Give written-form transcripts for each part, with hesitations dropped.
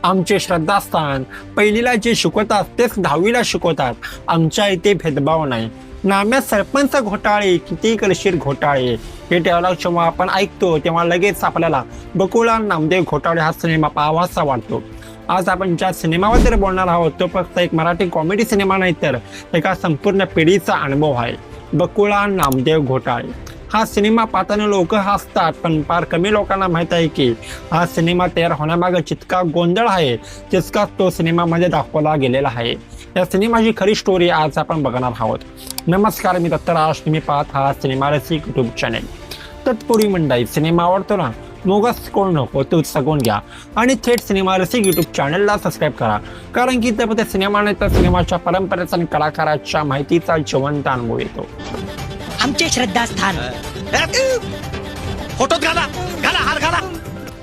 आमचे श्रद्धास्थान पहिलीला जे शिकवतात तेच 10वीला शिकवतात. आमच्या इथे भेदभाव नाही. नाम्या सरपंच घोटाळे किती करशील घोटाळे हे डायलॉग जेव्हा आपण ऐकतो तेव्हा लगेच आपल्याला बकुळा नामदेव घोटाळे हा सिनेमा पाहावासा वाटतो. आज आपण ज्या सिनेमाबद्दल बोलणार आहोत तो फक्त एक मराठी कॉमेडी सिनेमा नाही तर एका संपूर्ण पिढीचा अनुभव आहे. बकुळा नामदेव घोटाळे हा सिनेमा पाहताना लोक हसतात, पण फार कमी लोकांना माहीत आहे की हा सिनेमा तयार होण्यामागे जितका गोंधळ आहे तितकाच तो सिनेमामध्ये दाखवला गेलेला आहे. या सिनेमाची खरी स्टोरी आज आपण बघणार आहोत. नमस्कार, मी दत्तराज, तुम्ही पाहत हा सिनेमा रसिक यूट्यूब चॅनेल. तत्पूर्वी मंडळी, सिनेमा आवडतो ना, मोगस कोण नको तो सगून घ्या आणि थेट सिनेमा रसिक यूट्यूब चॅनलला सबस्क्राईब करा, कारण की त्यामध्ये सिनेमा नाही तर सिनेमाच्या परंपरेचा आणि कलाकाराच्या माहितीचा जिवंत अनुभव येतो. आमचे श्रद्धास्थान फोटोत घाला घाला हार घाला.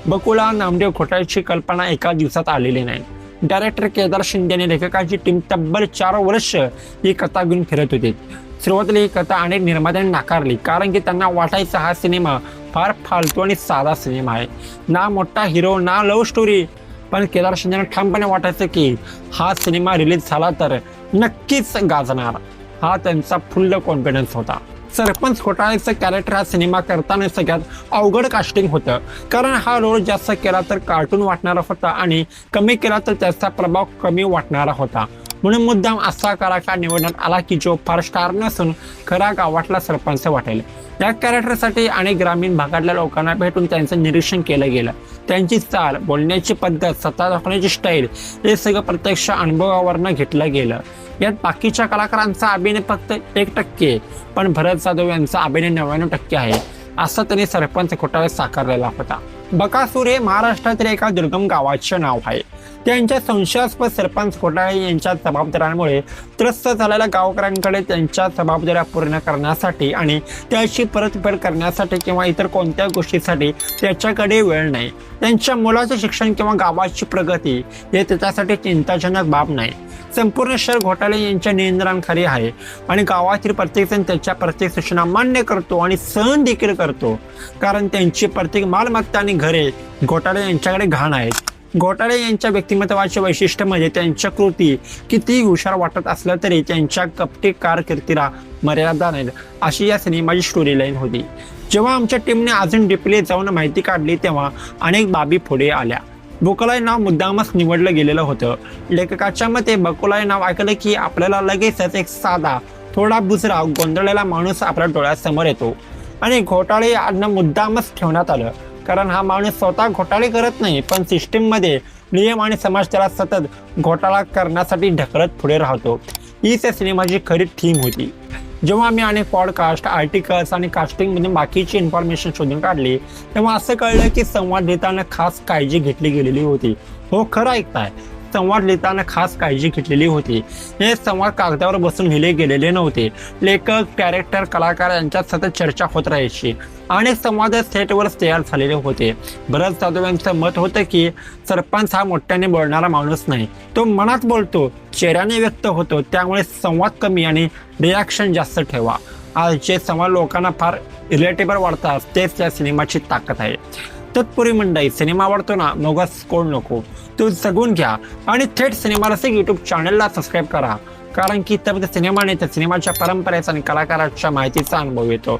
बकुळा नामदेव घोटाळ्याची कल्पना एका दिवसात आलेली नाही. डायरेक्टर केदार शिंदे आणि लेखकाची टीम तब्बल 4 वर्ष ही कथा घेऊन फिरत होती. सुरुवातीला ही कथा अनेक निर्मात्यांनी नाकारली, कारण की त्यांना वाटायचा हा सिनेमा फार फालतू आणि साधा सिनेमा आहे. ना मोठा हिरो ना लव्ह स्टोरी. पण केदार शिंदेना ठामपणे वाटायचं की हा सिनेमा रिलीज झाला तर नक्कीच गाजणार. हा त्यांचा फुल्ल कॉन्फिडन्स होता. सरपंच घोटाळ्याचं कॅरेक्टर हा सिनेमा करताना सगळ्यात अवघड कास्टिंग होतं, कारण हा रोल जास्त केला तर कार्टून वाटणारा होता आणि कमी केला तर त्याचा प्रभाव कमी वाटणारा होता. म्हणून मुद्दाम असा कलाकार निवडण्यात आला की जो फार स्टार नसून खरा गावातला सरपंच वाटेल. या कॅरेक्टरसाठी अनेक ग्रामीण भागातल्या लोकांना भेटून त्यांचं निरीक्षण केलं गेलं. त्यांची चाल, बोलण्याची पद्धत, स्वतः दाखवण्याची स्टाईल हे सगळं प्रत्यक्ष अनुभवावरनं घेतलं गेलं. यात बाकीच्या कलाकारांचा अभिनय फक्त 1% पण भरत जाधव यांचा अभिनय 99% आहे, असं त्यांनी सरपंच घोटाळे साकारलेला होता. बकासूर हे महाराष्ट्रातील एका दुर्गम गावाचे नाव आहे. त्यांच्या संशयास्पद सरपंच घोटाळे यांच्या जबाबदाऱ्यांमुळे त्रस्त झालेल्या गावकऱ्यांकडे त्यांच्या जबाबदाऱ्या पूर्ण करण्यासाठी आणि त्याची परतफेड करण्यासाठी किंवा इतर कोणत्या गोष्टीसाठी त्याच्याकडे वेळ नाही. त्यांच्या मुलाचे शिक्षण किंवा गावाची प्रगती हे त्याच्यासाठी चिंताजनक बाब नाही. संपूर्ण शहर घोटाळे यांच्या नियंत्रणाखाली आहे आणि गावातील प्रत्येकजण त्याच्या प्रत्येक सूचना मान्य करतो आणि सहन देखील करतो, कारण त्यांची प्रत्येक मालमत्ता आणि घरे घोटाळे यांच्याकडे घाण आहेत. घोटाळे यांच्या व्यक्तिमत्वाचे वैशिष्ट्य म्हणजे त्यांच्या कृती कितीही हुशार वाटत असल्या तरी त्यांच्या कपटी कारकिर्दीला मर्यादा नाहीत, अशी या सिनेमाची स्टोरी लाईन होती. जेव्हा आमच्या टीमने अजून डीपली जाऊन माहिती काढली तेव्हा अनेक बाबी पुढे आल्या. बकुळा नाव मुद्दामच निवडलं गेलेलं होतं. लेखकाच्या मते बकुळा नाव ऐकलं की आपल्याला लगेचच एक साधा, थोडा बुजरा, गोंधळलेला माणूस आपल्या डोळ्यासमोर येतो आणि घोटाळे आडनाव मुद्दामच ठेवण्यात आलं, कारण हा माणूस स्वतः घोटाळे करत नाही, पण सिस्टीममध्ये नियम आणि समाज त्याला सतत घोटाळा करण्यासाठी ढकलत पुढे राहतो. हीच या सिनेमाची खरी थीम होती. जेव्हा आम्ही अनेक पॉडकास्ट, आर्टिकल्स आणि कास्टिंगमध्ये बाकीची इन्फॉर्मेशन शोधून काढली तेव्हा असं कळलं की संवाद लिहिताना खास काळजी घेतली गेलेली होती. हो, खरं ऐकताय, संवाद लिहिताना खास काळजी घेतलेली होती. हे संवाद कागदावर बसून लिहिले गेलेले नव्हते. लेखक, कॅरेक्टर, कलाकार यांच्यात सतत चर्चा होत राहायची आणि संवाद सेटवर तयार झालेले होते. भरत जाधव यांचं मत होतं की सरपंच हा मोठ्याने बोलणारा माणूस नाही, तो मनात बोलतो, चेहऱ्याने व्यक्त होतो, त्यामुळे संवाद कमी आणि रिॲक्शन जास्त ठेवा. आज जे संवाद लोकांना फार रिलेटेबल वाटतात तेच या सिनेमाची ताकद आहे. तत्पूर्वी मंडळी, सिनेमा आवडतो ना, मोगस कोण नको तो जगून घ्या आणि थेट सिनेमा रसिक यूट्यूब चॅनलला सबस्क्राईब करा, कारण की त्यामध्ये सिनेमा नाही तर सिनेमाच्या परंपरेचा आणि कलाकाराच्या माहितीचा अनुभव येतो.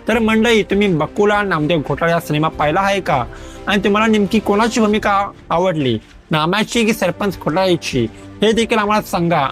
तर मंडळी, तुम्ही बकुळा नामदेव घोटाळे हा सिनेमा पाहिला आहे का आणि तुम्हाला नेमकी कोणाची भूमिका आवडली, नाम्याची की सरपंच घोटाळ्याची, हे देखील आम्हाला सांगा.